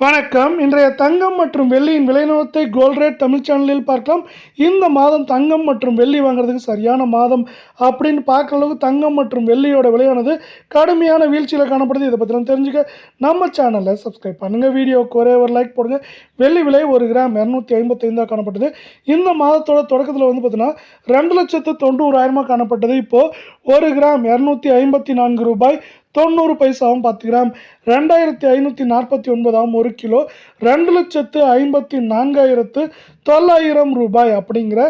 வணக்கம். இன்றைய தங்கம் மற்றும் வெள்ளியின் விலை நிலவரத்தை கோல்ட் ரேட் தமிழ் சேனலில் பார்க்கலாம். இந்த மாதம் தங்கம் மற்றும் வெள்ளி வாங்குறதுக்கு சரியான மாதம் அப்படின்னு பார்க்குற அளவுக்கு தங்கம் மற்றும் வெள்ளியோட விலையானது கடுமையான வீழ்ச்சியில் காணப்படுது. இதை பற்றி தெரிஞ்சுக்க நம்ம சேனலை சப்ஸ்கிரைப் பண்ணுங்கள். வீடியோவுக்கு ஒரே ஒரு லைக் போடுங்க. வெள்ளி விலை 1 கிராம் 255 காணப்பட்டது. இந்த மாதத்தோட தொடக்கத்தில் பார்த்தீங்கன்னா 2,90,000 காணப்பட்டது. இப்போது 1 கிராம் 254 ரூபாய் 90 பைசாவும் 10 கிராம் 2549 1 கிலோ 2,54,900 ரூபாய் அப்படிங்கிற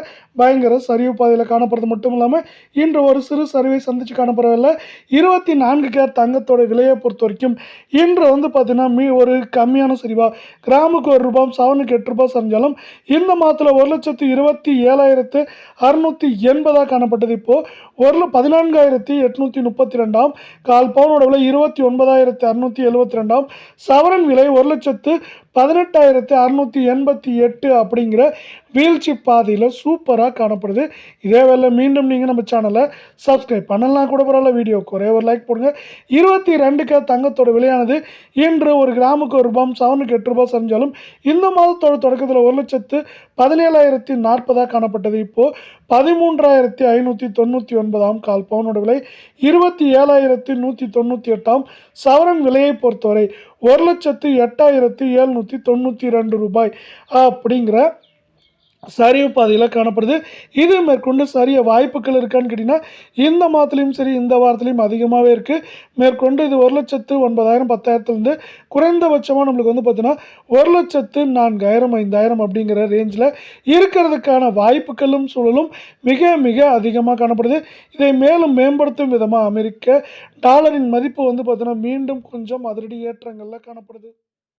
பயங்கர சரிவு பாதையில் காணப்படுறது மட்டும் இல்லாமல் இன்று ஒரு சிறு சரிவை சந்தித்து காணப்படவில்லை. 24 கேரட் தங்கத்தோட விலையை பொறுத்த வரைக்கும் இன்று பார்த்தீங்கன்னா ஒரு கம்மியான சரிவாக கிராமுக்கு 1 ரூபாய் சவனுக்கு 8 ரூபாய் சரிஞ்சாலும் இந்த மாதத்தில் 1,27,680 காணப்பட்டது. இப்போது 14,832 கால் பவுனோட விலை 29,672 சவரன் விலை 1,18,688 அப்படிங்கிற வீழ்ச்சி பாதையில் சூப்பராக காணப்படுது. இதே வேலை மீண்டும் நீங்கள் நம்ம சேனலை சப்ஸ்கிரைப் பண்ணலாம் கூட பரவாயில்ல. வீடியோக்கு ஒரே ஒரு லைக் போடுங்க. 22 கேரட் தங்கத்தோட விலையானது இன்று ஒரு கிராமுக்கு 1 ரூபாய் சவனுக்கு 8 ரூபாய் சரிஞ்சாலும் இந்த மாதத்தோட தொடக்கத்தில் 1,17,040 காணப்பட்டது. இப்போது 13,599 கால் பவுனோட விலை 27,198 சவரன் விலையை பொறுத்தவரை 1,08,792 ரூபாய் அப்படிங்கிற சரிவு பாதையில் காணப்படுது. இது மேற்கொண்டு சரிய வாய்ப்புகள் இருக்கான்னு கேட்டிங்கன்னா இந்த மாதத்துலேயும் சரி இந்த வாரத்துலேயும் அதிகமாகவே இருக்குது. மேற்கொண்டு இது 1,09,000 10,000 குறைந்தபட்சமாக நம்மளுக்கு பார்த்தீங்கன்னா 1,04,000 5,000 அப்படிங்கிற ரேஞ்சில் இருக்கிறதுக்கான வாய்ப்புகளும் சூழலும் மிக மிக அதிகமாக காணப்படுது. இதை மேலும் மேம்படுத்தும் விதமாக அமெரிக்க டாலரின் மதிப்பு பார்த்தீங்கன்னா மீண்டும் கொஞ்சம் அதிரடி ஏற்றங்களில் காணப்படுது.